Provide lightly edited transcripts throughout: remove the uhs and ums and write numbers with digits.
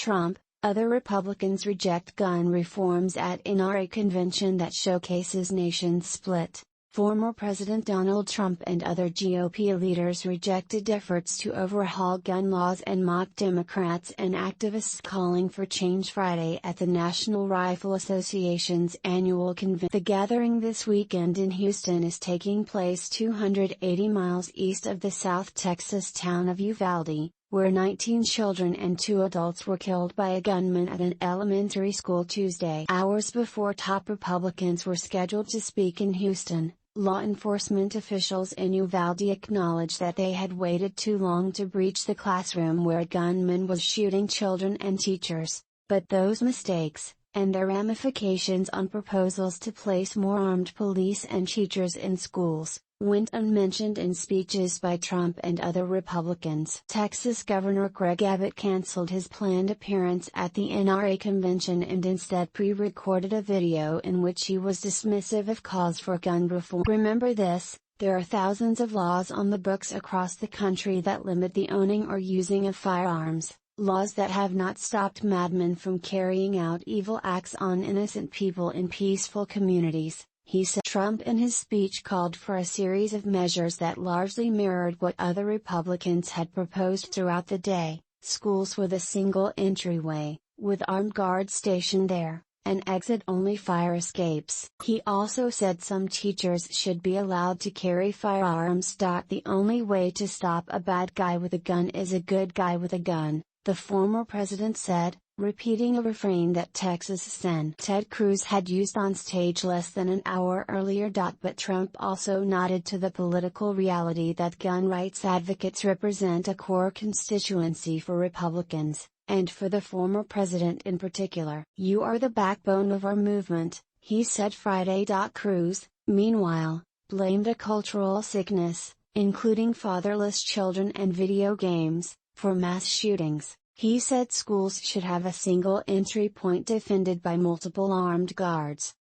Trump, other Republicans reject gun reforms at NRA convention that showcases nation split. Former President Donald Trump and other GOP leaders rejected efforts to overhaul gun laws and mocked Democrats and activists calling for change Friday at the National Rifle Association's annual convention. The gathering this weekend in Houston is taking place 280 miles east of the South Texas town of Uvalde, where 19 children and 2 adults were killed by a gunman at an elementary school Tuesday. Hours before top Republicans were scheduled to speak in Houston, law enforcement officials in Uvalde acknowledged that they had waited too long to breach the classroom where a gunman was shooting children and teachers, but those mistakes, and their ramifications on proposals to place more armed police and teachers in schools, went unmentioned in speeches by Trump and other Republicans. Texas Governor Greg Abbott canceled his planned appearance at the NRA convention and instead pre-recorded a video in which he was dismissive of calls for gun reform. Remember this: there are thousands of laws on the books across the country that limit the owning or using of firearms, laws that have not stopped madmen from carrying out evil acts on innocent people in peaceful communities, he said. Trump in his speech called for a series of measures that largely mirrored what other Republicans had proposed throughout the day: schools with a single entryway, with armed guards stationed there, and exit-only fire escapes. He also said some teachers should be allowed to carry firearms. The only way to stop a bad guy with a gun is a good guy with a gun, the former president said, repeating a refrain that Texas Sen. Ted Cruz had used on stage less than an hour earlier. But Trump also nodded to the political reality that gun rights advocates represent a core constituency for Republicans, and for the former president in particular. "You are the backbone of our movement," he said Friday. Cruz, meanwhile, blamed a cultural sickness, including fatherless children and video games, for mass shootings. He said schools should have a single entry point defended by multiple armed guards.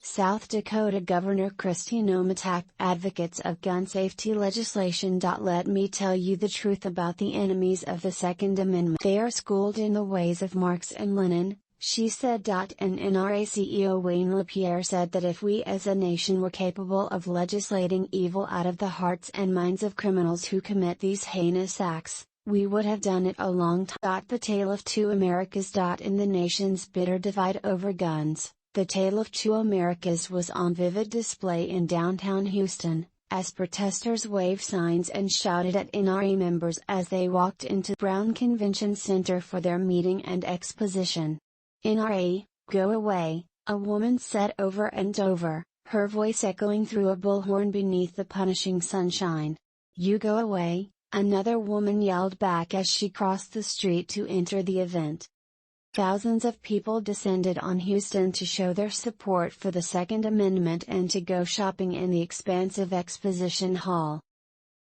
South Dakota Governor Kristi Noem attacked advocates of gun safety legislation. "Let me tell you the truth about the enemies of the Second Amendment. They are schooled in the ways of Marx and Lenin," she said. And NRA CEO Wayne LaPierre said that if we as a nation were capable of legislating evil out of the hearts and minds of criminals who commit these heinous acts, we would have done it a long time. The tale of two Americas. In the nation's bitter divide over guns, the tale of two Americas was on vivid display in downtown Houston, as protesters waved signs and shouted at NRA members as they walked into Brown Convention Center for their meeting and exposition. "NRA, go away," a woman said over and over, her voice echoing through a bullhorn beneath the punishing sunshine. "You go away," another woman yelled back as she crossed the street to enter the event. Thousands of people descended on Houston to show their support for the Second Amendment and to go shopping in the expansive exposition hall.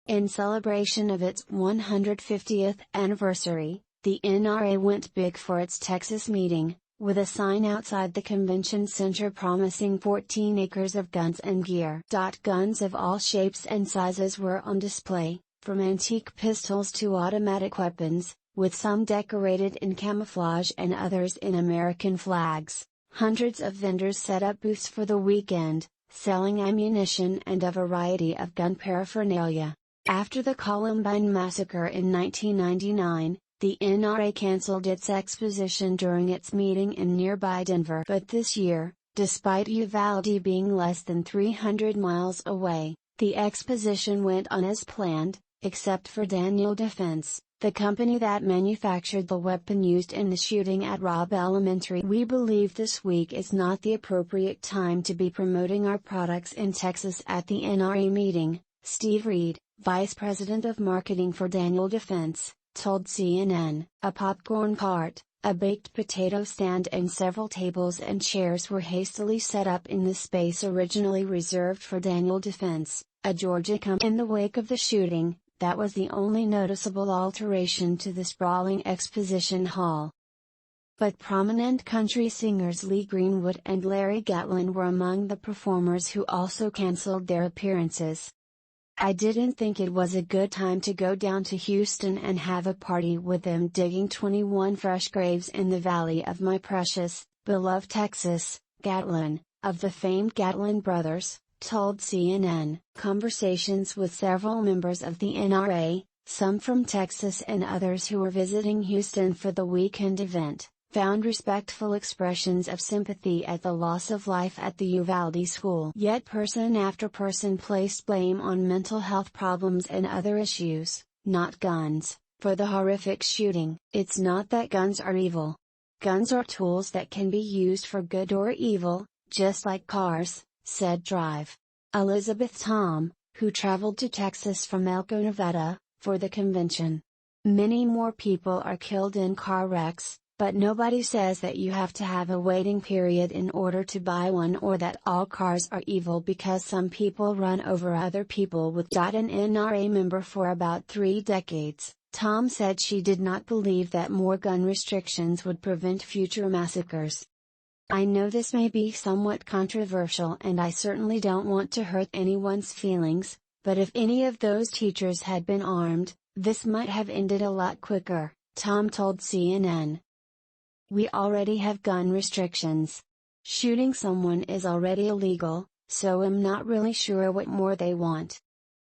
In celebration of its 150th anniversary, the NRA went big for its Texas meeting, with a sign outside the convention center promising 14 acres of guns and gear. Guns of all shapes and sizes were on display, from antique pistols to automatic weapons, with some decorated in camouflage and others in American flags. Hundreds of vendors set up booths for the weekend, selling ammunition and a variety of gun paraphernalia. After the Columbine massacre in 1999, the NRA canceled its exposition during its meeting in nearby Denver. But this year, despite Uvalde being less than 300 miles away, the exposition went on as planned, except for Daniel Defense, the company that manufactured the weapon used in the shooting at Robb Elementary. "We believe this week is not the appropriate time to be promoting our products in Texas at the NRA meeting," Steve Reed, vice president of marketing for Daniel Defense, told CNN. A popcorn cart, a baked potato stand and several tables and chairs were hastily set up in the space originally reserved for Daniel Defense, a Georgia company. In the wake of the shooting, that was the only noticeable alteration to the sprawling exposition hall. But prominent country singers Lee Greenwood and Larry Gatlin were among the performers who also canceled their appearances. I didn't think it was a good time to go down to Houston and have a party with them digging 21 fresh graves in the valley of my precious, beloved Texas, Gatlin, of the famed Gatlin brothers, told CNN. Conversations with several members of the NRA, some from Texas and others who were visiting Houston for the weekend event, found respectful expressions of sympathy at the loss of life at the Uvalde school. Yet person after person placed blame on mental health problems and other issues, not guns, for the horrific shooting. It's not that guns are evil. Guns are tools that can be used for good or evil, just like cars, said Drive. Elizabeth Tom, who traveled to Texas from Elko, Nevada, for the convention. Many more people are killed in car wrecks, but nobody says that you have to have a waiting period in order to buy one, or that all cars are evil because some people run over other people with. An NRA member for about 3 decades, Tom said she did not believe that more gun restrictions would prevent future massacres. I know this may be somewhat controversial and I certainly don't want to hurt anyone's feelings, but if any of those teachers had been armed, this might have ended a lot quicker, Tom told CNN. We already have gun restrictions. Shooting someone is already illegal, so I'm not really sure what more they want.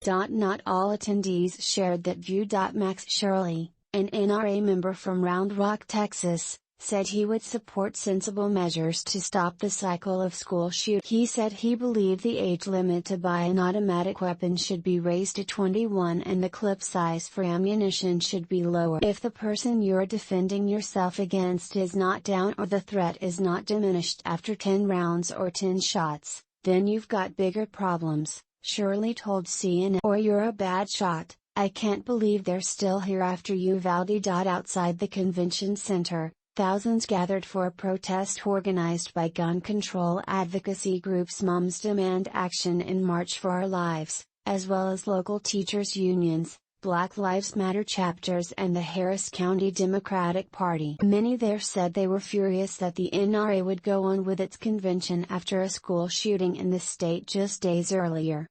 Not all attendees shared that view. Max Shirley, an NRA member from Round Rock, Texas, said he would support sensible measures to stop the cycle of school shootings. He said he believed the age limit to buy an automatic weapon should be raised to 21 and the clip size for ammunition should be lower. If the person you're defending yourself against is not down or the threat is not diminished after 10 rounds or 10 shots, then you've got bigger problems, Shirley told CNN. Or you're a bad shot. I can't believe they're still here after Uvalde. Outside the convention center, thousands gathered for a protest organized by gun control advocacy groups Moms Demand Action and March for Our Lives, as well as local teachers' unions, Black Lives Matter chapters and the Harris County Democratic Party. Many there said they were furious that the NRA would go on with its convention after a school shooting in the state just days earlier.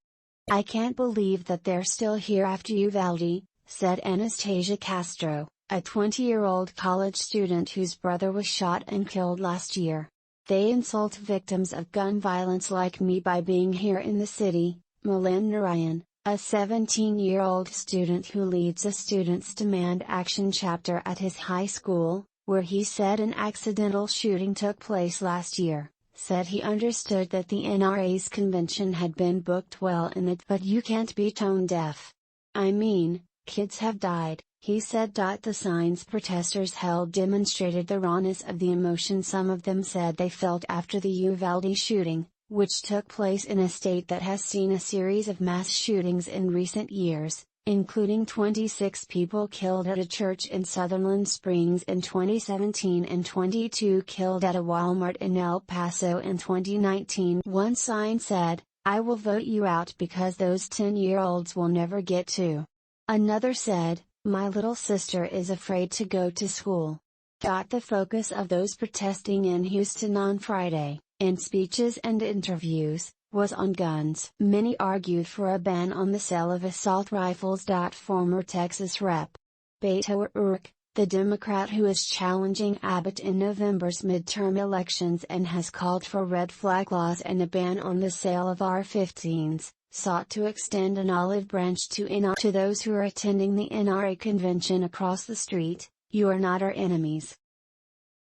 I can't believe that they're still here after Uvalde, said Anastasia Castro, a 20-year-old college student whose brother was shot and killed last year. They insult victims of gun violence like me by being here in the city, Milan Narayan, a 17-year-old student who leads a Students Demand Action chapter at his high school, where he said an accidental shooting took place last year, said he understood that the NRA's convention had been booked well in it, but you can't be tone deaf. I mean, kids have died, he said. The signs protesters held demonstrated the rawness of the emotion some of them said they felt after the Uvalde shooting, which took place in a state that has seen a series of mass shootings in recent years, including 26 people killed at a church in Sutherland Springs in 2017 and 22 killed at a Walmart in El Paso in 2019. One sign said, "I will vote you out because those 10-year-olds will never get to." Another said, "My little sister is afraid to go to school." The focus of those protesting in Houston on Friday, in speeches and interviews, was on guns. Many argued for a ban on the sale of assault rifles. Former Texas Rep. Beto O'Rourke, the Democrat who is challenging Abbott in November's midterm elections and has called for red flag laws and a ban on the sale of AR-15s, sought to extend an olive branch to those who are attending the NRA convention across the street. You are not our enemies.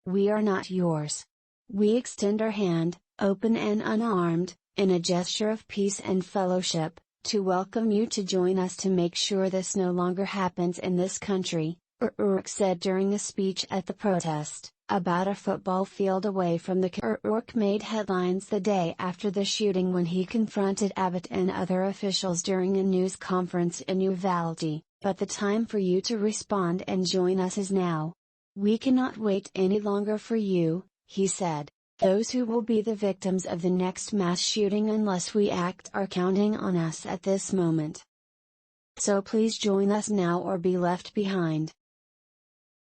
We are not yours. We extend our hand, open and unarmed, in a gesture of peace and fellowship, to welcome you to join us to make sure this no longer happens in this country, O'Rourke said during a speech at the protest, about a football field away from the O'Rourke made headlines the day after the shooting when he confronted Abbott and other officials during a news conference in Uvalde, "But the time for you to respond and join us is now. We cannot wait any longer for you," he said. "Those who will be the victims of the next mass shooting unless we act are counting on us at this moment. So please join us now or be left behind."